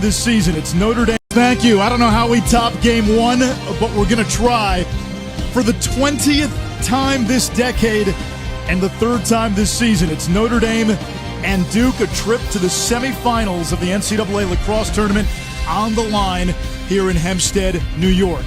this season. It's Notre Dame. Thank you. I don't know how we top game one, but we're going to try. For the 20th time this decade and the third time this season, it's Notre Dame and Duke, a trip to the semifinals of the NCAA lacrosse tournament on the line here in Hempstead, New York.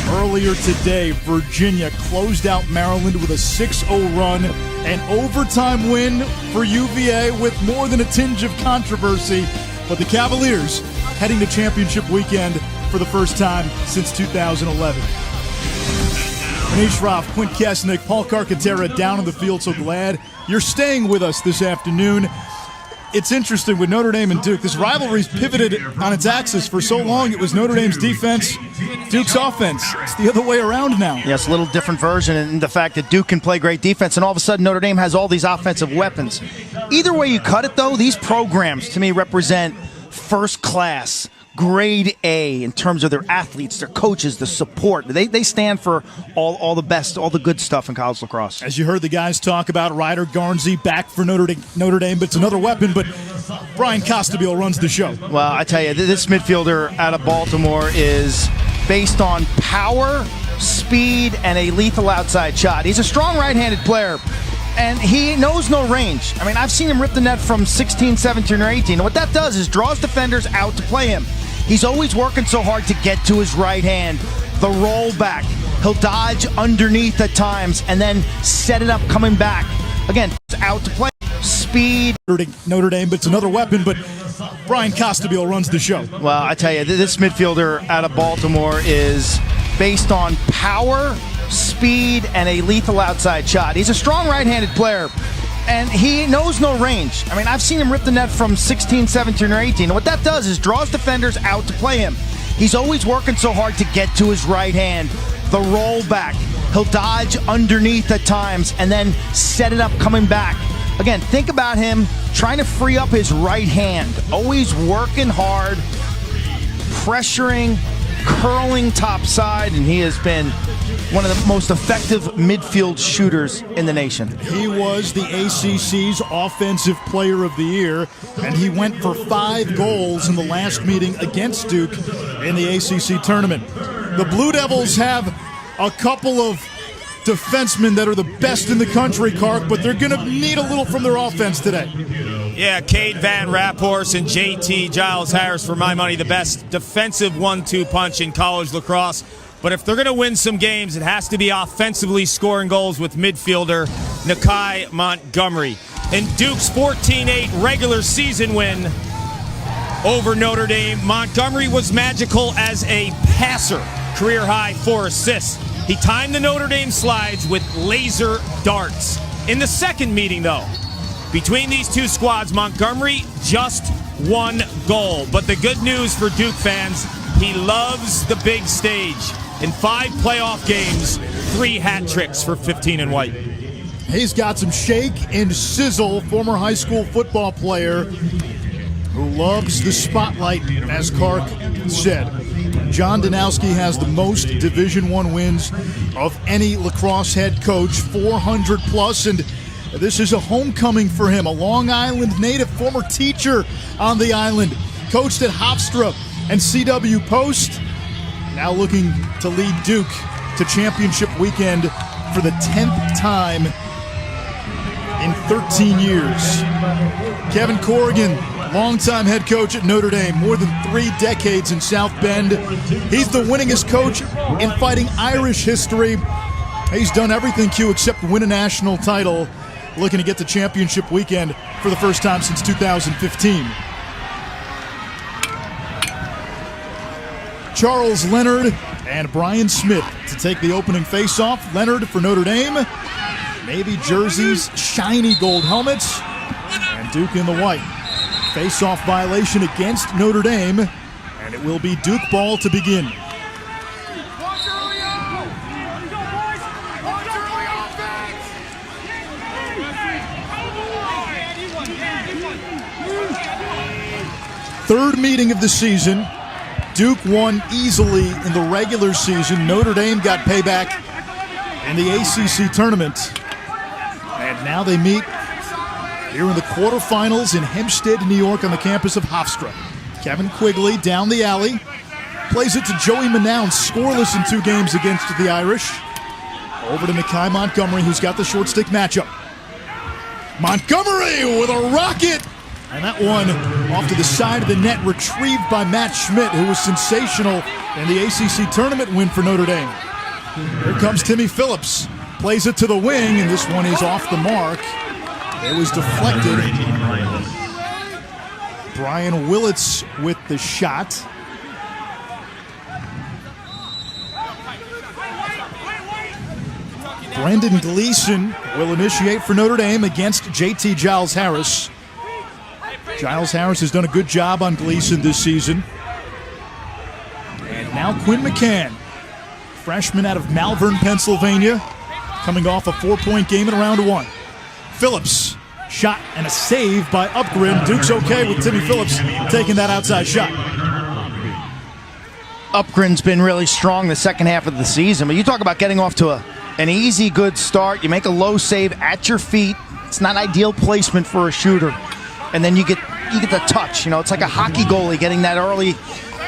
Earlier today, Virginia closed out Maryland with a 6-0 run, an overtime win for UVA with more than a tinge of controversy. But the Cavaliers heading to championship weekend for the first time since 2011. Manish Raff, Quint Kesnick, Paul Carcaterra down in the field. So glad you're staying with us this afternoon. It's interesting with Notre Dame and Duke. This rivalry's pivoted on its axis for so long. It was Notre Dame's defense, Duke's offense. It's the other way around now. Yes, a little different version in the fact that Duke can play great defense, and all of a sudden Notre Dame has all these offensive weapons. Either way you cut it, though, these programs, to me, represent first class, grade A in terms of their athletes, their coaches, the support. They stand for all the best, all the good stuff in college lacrosse. As you heard the guys talk about, Ryder Garnsey back for Notre Dame, but it's another weapon. But Brian Costabile runs the show. Well, I tell you, this midfielder out of Baltimore is based on power, speed, and a lethal outside shot. He's a strong right-handed player, and he knows no range. I mean, I've seen him rip the net from 16, 17, or 18. And what that does is draws defenders out to play him. He's always working so hard to get to his right hand. The roll back. He'll dodge underneath at times and then set it up coming back. Again, out to play. Speed. Notre Dame, but it's another weapon. But Brian Costabile runs the show. Well, I tell you, this midfielder out of Baltimore is based on power, speed, and a lethal outside shot. He's a strong right-handed player, and he knows no range. I mean, I've seen him rip the net from 16, 17, or 18. And what that does is draws defenders out to play him. He's always working so hard to get to his right hand. The roll back. He'll dodge underneath at times and then set it up coming back. Again, think about him trying to free up his right hand. Always working hard, pressuring, curling topside, and he has been one of the most effective midfield shooters in the nation. He was the ACC's Offensive Player of the Year, and he went for 5 goals in the last meeting against Duke in the ACC tournament. The Blue Devils have a couple of defensemen that are the best in the country, Kark, but they're going to need a little from their offense today. Yeah, Cade Van Raphorst and JT Giles Harris, for my money, the best defensive 1-2 punch in college lacrosse. But if they're going to win some games, it has to be offensively scoring goals with midfielder Nakai Montgomery. In Duke's 14-8 regular season win over Notre Dame, Montgomery was magical as a passer, career-high 4 assists. He timed the Notre Dame slides with laser darts. In the second meeting, though, between these two squads, Montgomery just 1 goal. But the good news for Duke fans, he loves the big stage. In 5 playoff games, 3 hat tricks for 15 and white. He's got some shake and sizzle, former high school football player who loves the spotlight, as Kark said. John Danowski has the most Division I wins of any lacrosse head coach, 400 plus, and this is a homecoming for him. A Long Island native, former teacher on the island, coached at Hofstra and CW Post, now looking to lead Duke to championship weekend for the 10th time in 13 years. Kevin Corrigan, longtime head coach at Notre Dame, more than 3 decades in South Bend. He's the winningest coach in Fighting Irish history. He's done everything, Q, except win a national title, looking to get to championship weekend for the first time since 2015. Charles Leonard and Brian Smith to take the opening face-off. Leonard for Notre Dame, navy jerseys, shiny gold helmets, and Duke in the white. Face-off violation against Notre Dame, and it will be Duke ball to begin. Third meeting of the season. Duke won easily in the regular season. Notre Dame got payback in the ACC tournament. And now they meet here in the quarterfinals in Hempstead, New York, on the campus of Hofstra. Kevin Quigley down the alley. Plays it to Joey Manown, scoreless in 2 games against the Irish. Over to Nakai Montgomery, who's got the short stick matchup. Montgomery with a rocket! And that one off to the side of the net, retrieved by Matt Schmidt, who was sensational in the ACC tournament win for Notre Dame. Here comes Timmy Phillips. Plays it to the wing, and this one is off the mark. It was deflected. Brian Willits with the shot. Brendan Gleason will initiate for Notre Dame against JT Giles Harris. Giles Harris has done a good job on Gleason this season. And now Quinn McCann, freshman out of Malvern, Pennsylvania, coming off a 4-point game in round 1. Phillips, shot and a save by Upgren. Duke's okay with Timmy Phillips taking that outside shot. Upgren's been really strong the second half of the season, but you talk about getting off to an easy, good start. You make a low save at your feet. It's not ideal placement for a shooter. And then you get the touch. You know, it's like a hockey goalie getting that early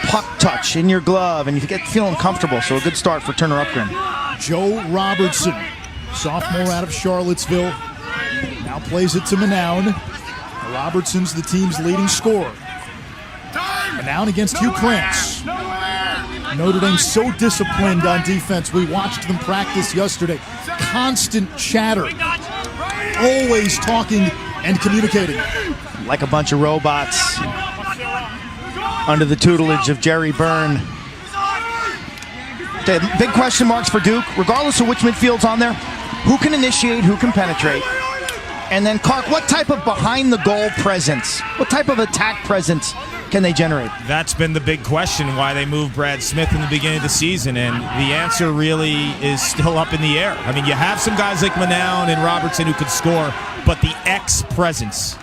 puck touch in your glove, and you get feeling comfortable. So a good start for Turner Upgren. Joe Robertson, sophomore out of Charlottesville, now plays it to Manown. Robertson's the team's leading scorer. Manown against Hugh Krantz. Notre Dame so disciplined on defense. We watched them practice yesterday. Constant chatter. Always talking and communicating. Like a bunch of robots under the tutelage of Jerry Byrne. Okay, big question marks for Duke. Regardless of which midfield's on there, who can initiate, who can penetrate? And then, Clark, what type of behind-the-goal presence, what type of attack presence can they generate? That's been the big question, why they moved Brad Smith in the beginning of the season, and the answer really is still up in the air. I mean, you have some guys like Manown and Robertson who could score, but the X presence.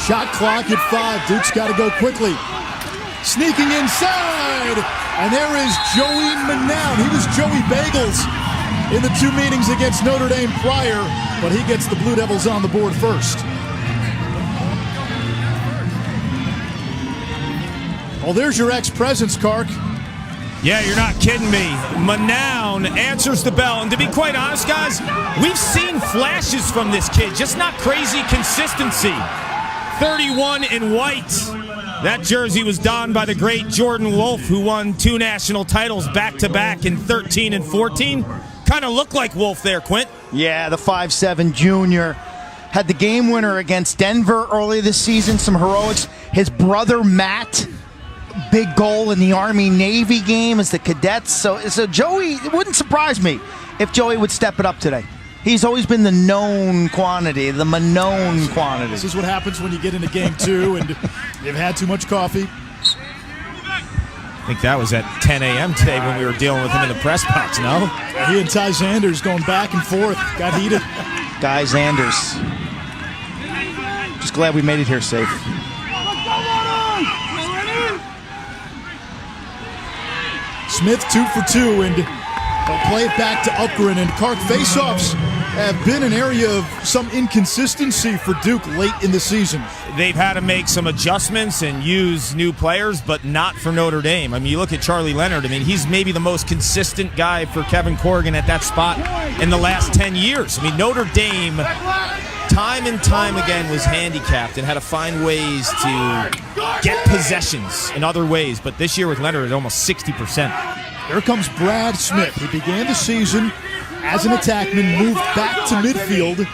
Shot clock at 5. Duke's got to go quickly. Sneaking inside, and there is Joey Manown. He was Joey Bagels in the 2 meetings against Notre Dame prior, but he gets the Blue Devils on the board first. Well, there's your X presence, Kark. Yeah, you're not kidding me. Manown answers the bell. And to be quite honest, guys, we've seen flashes from this kid, just not crazy consistency. 31 in white. That jersey was donned by the great Jordan Wolfe, who won 2 national titles back-to-back in 13 and 14. Kind of looked like Wolfe there, Quint. Yeah, the 5'7" junior. Had the game winner against Denver early this season, some heroics. His brother, Matt, big goal in the Army-Navy game as the cadets. So Joey, it wouldn't surprise me if Joey would step it up today. He's always been the known quantity, the known quantity. This is what happens when you get into game 2 and you've had too much coffee. I think that was at 10 a.m. today when we were dealing with him in the press box, no? He and Ty Zanders going back and forth. Got heated. Guy Zanders. Just glad we made it here safe. Smith 2 for 2, and they'll play it back to Upgren. And Kark, faceoffs have been an area of some inconsistency for Duke late in the season. They've had to make some adjustments and use new players, but not for Notre Dame. I mean, you look at Charlie Leonard. I mean, he's maybe the most consistent guy for Kevin Corrigan at that spot in the last 10 years. I mean, Notre Dame, time and time again, was handicapped and had to find ways to get possessions in other ways. But this year with Leonard, it's almost 60%. Here comes Brad Smith. He began the season as an attackman, moved back to midfield,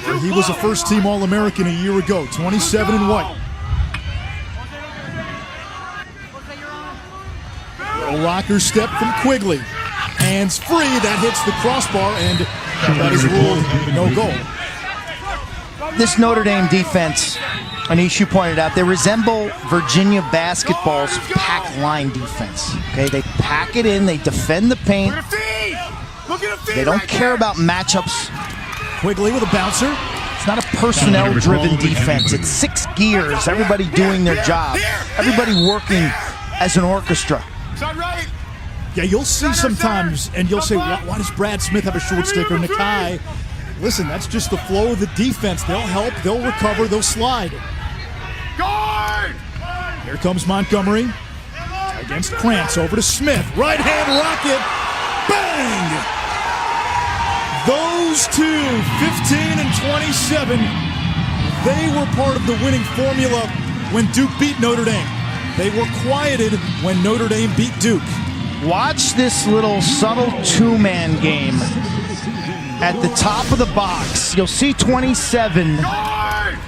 where he was a first-team All-American a year ago, 27 in white. Little rocker step from Quigley. Hands free, that hits the crossbar, and that is ruled no goal. This Notre Dame defense, Anish, you pointed out, they resemble Virginia basketball's pack line defense. Okay, they pack it in, they defend the paint. They don't care about matchups. Quigley with a bouncer. It's not a personnel-driven defense. It's 6 gears, everybody doing their job, everybody working as an orchestra. Yeah, you'll see sometimes, and you'll say, why does Brad Smith have a short stick or Nakai? Listen, that's just the flow of the defense. They'll help, they'll recover, they'll slide. Here comes Montgomery against Krantz. Over to Smith. Right hand rocket. Bang! Those two, 15 and 27, they were part of the winning formula when Duke beat Notre Dame. They were quieted when Notre Dame beat Duke. Watch this little subtle two-man game. At the top of the box, you'll see 27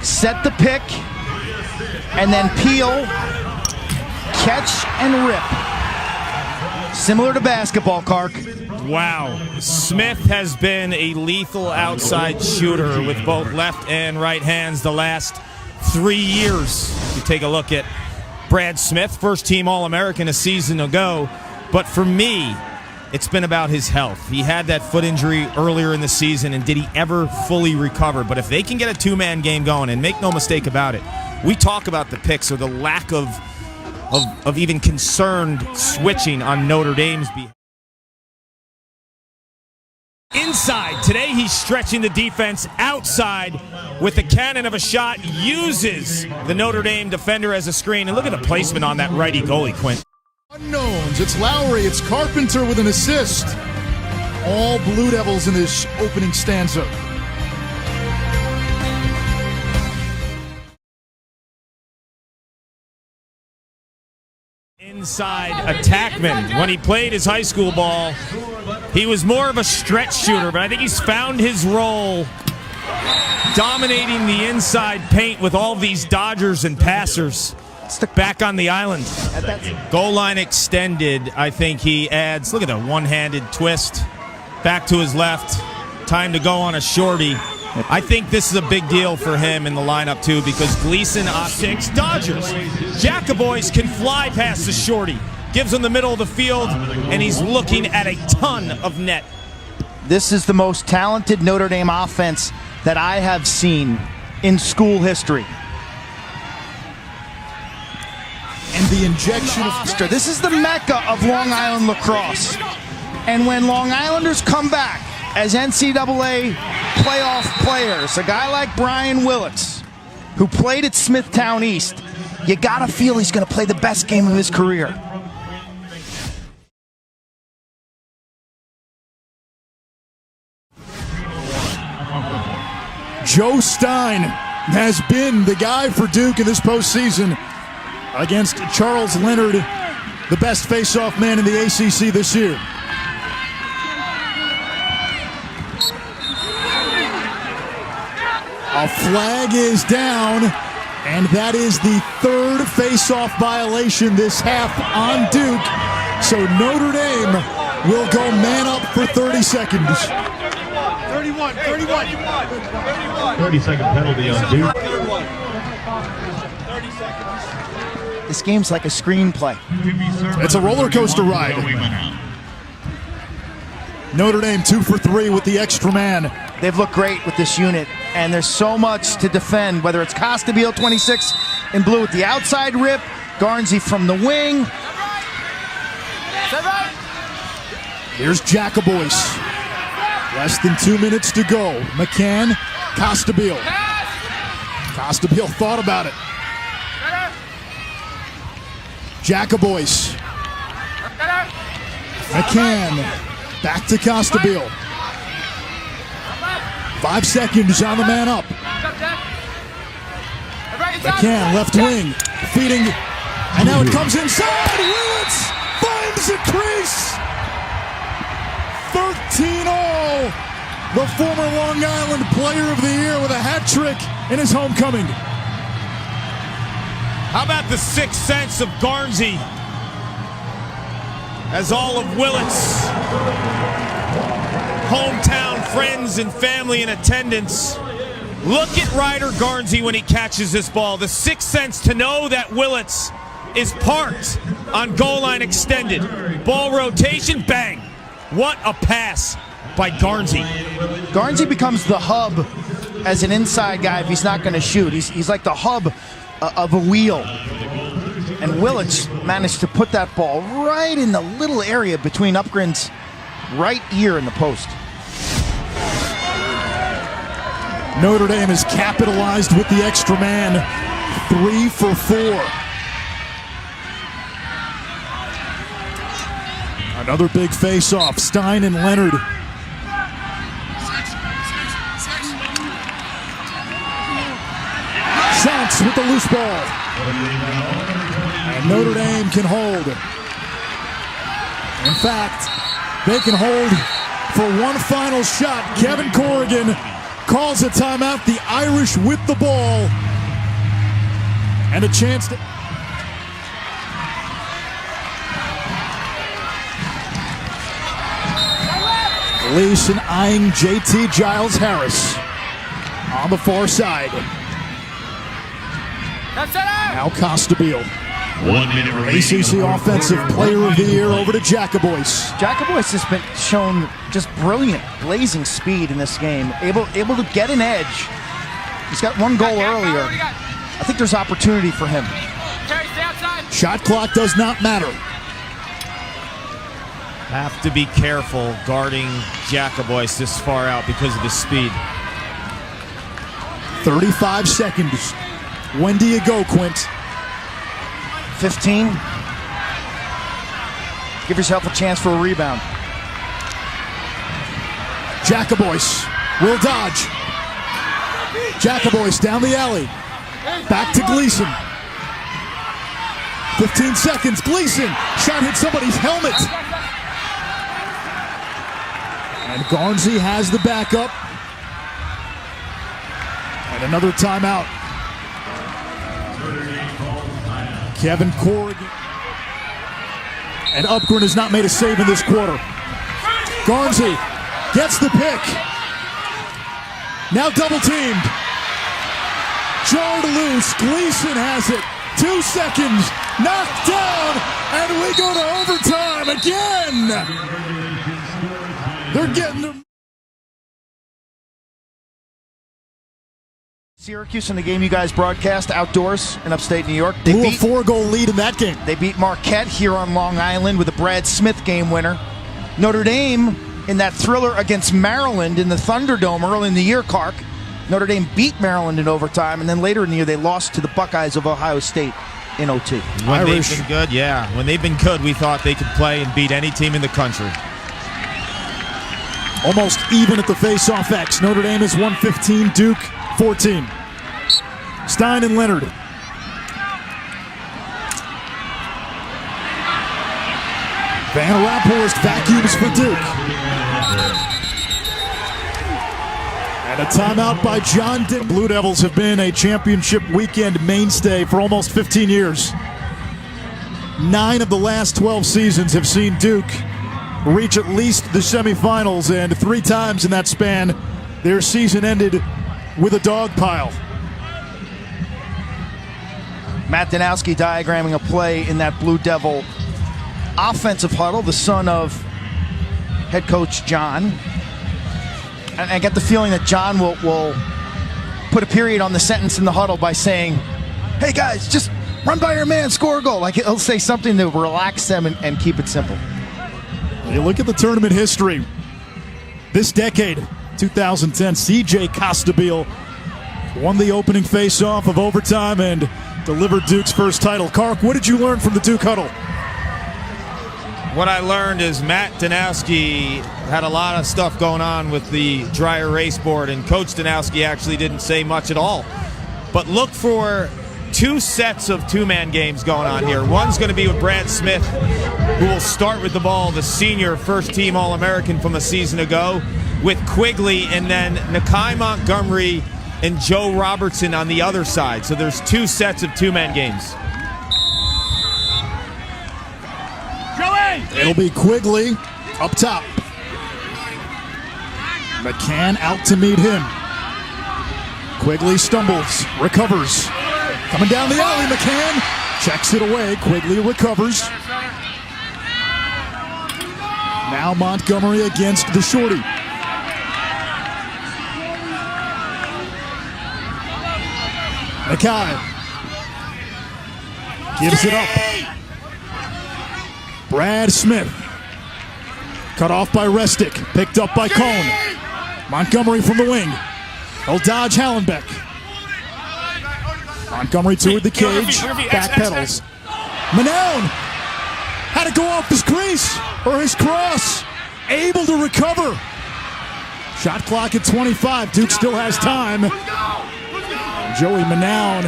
set the pick, and then peel, catch, and rip. Similar to basketball, Kark. Wow. Smith has been a lethal outside shooter with both left and right hands the last 3 years. You take a look at Brad Smith, first team All-American a season ago. But for me, it's been about his health. He had that foot injury earlier in the season, and did he ever fully recover? But if they can get a two-man game going, and make no mistake about it, we talk about the picks or the lack of even concerned switching on Notre Dame's behalf. Inside, today he's stretching the defense outside with the cannon of a shot, uses the Notre Dame defender as a screen. And look at the placement on that righty goalie, Quint. Unknowns. It's Lowry. It's Carpenter with an assist. All Blue Devils in this opening stanza. Inside attackman. When he played his high school ball, he was more of a stretch shooter, but I think he's found his role dominating the inside paint with all these dodgers and passers back on the island. Goal line extended. I think he adds, look at the one-handed twist back to his left. Time to go on a shorty. I think this is a big deal for him in the lineup, too, because Gleason, 6 Dodgers. Jackaboys can fly past the shorty. Gives him the middle of the field, and he's looking at a ton of net. This is the most talented Notre Dame offense that I have seen in school history. And the injection of... This is the mecca of Long Island lacrosse. And when Long Islanders come back as NCAA playoff players, a guy like Brian Willits, who played at Smithtown East, you gotta feel he's gonna play the best game of his career. Joe Stein has been the guy for Duke in this postseason against Charles Leonard, the best face-off man in the ACC this year. A flag is down, and that is the third face-off violation this half on Duke. So Notre Dame will go man up for 30 seconds. 30-second penalty on Duke. This game's like a screenplay. It's a roller coaster ride. Notre Dame 2 for 3 with the extra man. They've looked great with this unit, and there's so much to defend, whether it's Costabile, 26 in blue with the outside rip, Garnsey from the wing. Here's Jackaboys. Less than 2 minutes to go. McCann, Costabile. Costabile thought about it. Jackaboys. McCann, back to Costabile. 5 seconds on the man up. McCann, left wing, feeding, and now it comes inside. Willits finds a crease. 13-all. The former Long Island Player of the Year with a hat trick in his homecoming. How about the sixth sense of Garnsey as all of Willits' hometown friends and family in attendance look at Ryder Garnsey when he catches this ball. The sixth sense to know that Willits is parked on goal line extended. Ball rotation, bang. What a pass by Garnsey. Garnsey becomes the hub as an inside guy if he's not going to shoot. He's like the hub of a wheel. And Willits managed to put that ball right in the little area between Upgren's right ear and the post. Notre Dame has capitalized with the extra man. 3 for 4. Another big face-off. Stein and Leonard. Shantz with the loose ball. And Notre Dame can hold. In fact, they can hold for one final shot. Kevin Corrigan calls a timeout. The Irish with the ball. And a chance to... Gleason eyeing JT Giles Harris on the far side. Now Costabile. 1 minute remaining. ACC Offensive Player of the Year over to Jacobois. Jacobois has been shown just brilliant, blazing speed in this game. Able to get an edge. He's got one goal earlier. I think there's opportunity for him. Shot clock does not matter. Have to be careful guarding Jacobois this far out because of his speed. 35 seconds. When do you go, Quint? 15. Give yourself a chance for a rebound. Jacobois will dodge. Jacobois down the alley. Back to Gleason. 15 seconds. Gleason. Shot hit somebody's helmet. And Garnsey has the backup. And another timeout. Kevin Corrigan. And Upgren has not made a save in this quarter. Garnsey gets the pick. Now double teamed. Jarred loose. Gleason has it. 2 seconds. Knocked down. And we go to overtime again. They're getting them. Syracuse in the game you guys broadcast outdoors in upstate New York. They Blew a beat 4-goal lead in that game. They beat Marquette here on Long Island with a Brad Smith game winner. Notre Dame in that thriller against Maryland in the Thunderdome early in the year, Clark. Notre Dame beat Maryland in overtime, and then later in the year they lost to the Buckeyes of Ohio State in OT. When they've been good, yeah. When they've been good, we thought they could play and beat any team in the country. Almost even at the face-off X. Notre Dame is 115, Duke 14. Stein and Leonard. Van Raaphorst vacuums for Duke. And a timeout by John Dick. Blue Devils have been a championship weekend mainstay for almost 15 years. 9 of the last 12 seasons have seen Duke reach at least the semifinals, and 3 times in that span, their season ended with a dog pile. Matt Danowski diagramming a play in that Blue Devil offensive huddle, the son of head coach John. And I get the feeling that John will put a period on the sentence in the huddle by saying, hey guys, just run by your man, score a goal. Like he'll say something to relax them and keep it simple. You look at the tournament history. This decade, 2010, CJ Costabile won the opening face-off of overtime and delivered Duke's first title. Kark, what did you learn from the Duke huddle? What I learned is Matt Danowski had a lot of stuff going on with the dry erase board, and Coach Danowski actually didn't say much at all. But look for 2 sets of 2-man games going on here. One's going to be with Brad Smith, who will start with the ball, the senior first-team All-American from a season ago, with Quigley, and then Nakai Montgomery and Joe Robertson on the other side. So there's 2 sets of 2-man games. It'll be Quigley up top. McCann out to meet him. Quigley stumbles, recovers. Coming down the alley, McCann checks it away. Quigley recovers. Now Montgomery against the shorty. Nakai gives it up. Brad Smith cut off by Restick, picked up by Cohn. Montgomery from the wing. He'll dodge Hallenbeck. Montgomery toward the cage, back pedals. Manone Had to go off his crease or his cross. Able to recover. Shot clock at 25. Duke still has time. Joey Manown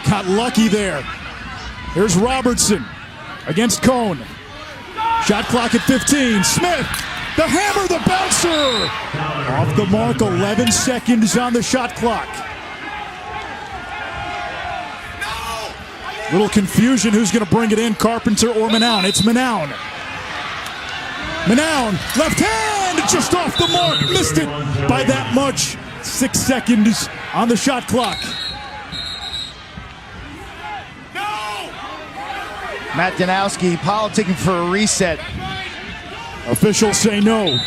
got lucky there. Here's Robertson against Cone. Shot clock at 15. Smith, the hammer, the bouncer. Off the mark, 11 seconds on the shot clock. Little confusion who's going to bring it in, Carpenter or Manown. It's Manown. Manown, left hand, just off the mark. Missed it by that much. 6 seconds on the shot clock. Matt Danowski politicking for a reset. Officials say no.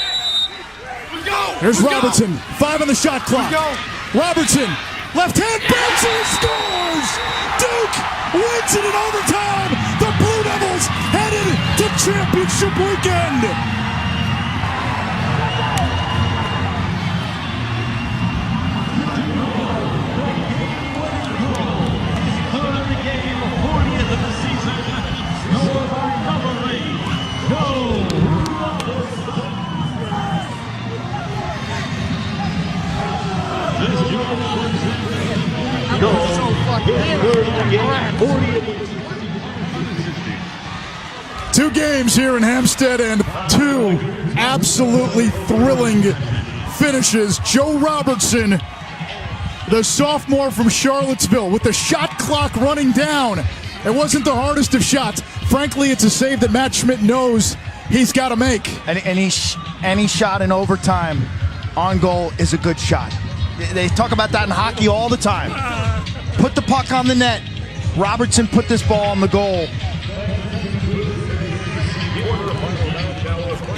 Here's Robertson, 5 on the shot clock. Robertson, left hand, bounces, scores! Duke wins it in overtime. The Blue Devils headed to championship weekend. Two games here in Hampstead and 2 absolutely thrilling finishes. Joe Robertson, the sophomore from Charlottesville, with the shot clock running down. It wasn't the hardest of shots. Frankly, it's a save that Matt Schmidt knows he's got to make. Any shot in overtime on goal is a good shot. They talk about that in hockey all the time. Put the puck on the net. Robertson put this ball on the goal.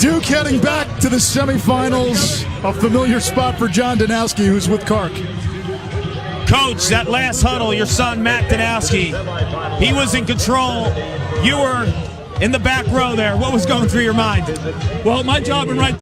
Duke heading back to the semifinals. A familiar spot for John Danowski, who's with Kark. Coach, that last huddle, your son Matt Danowski, he was in control. You were in the back row there. What was going through your mind? Well, my job in right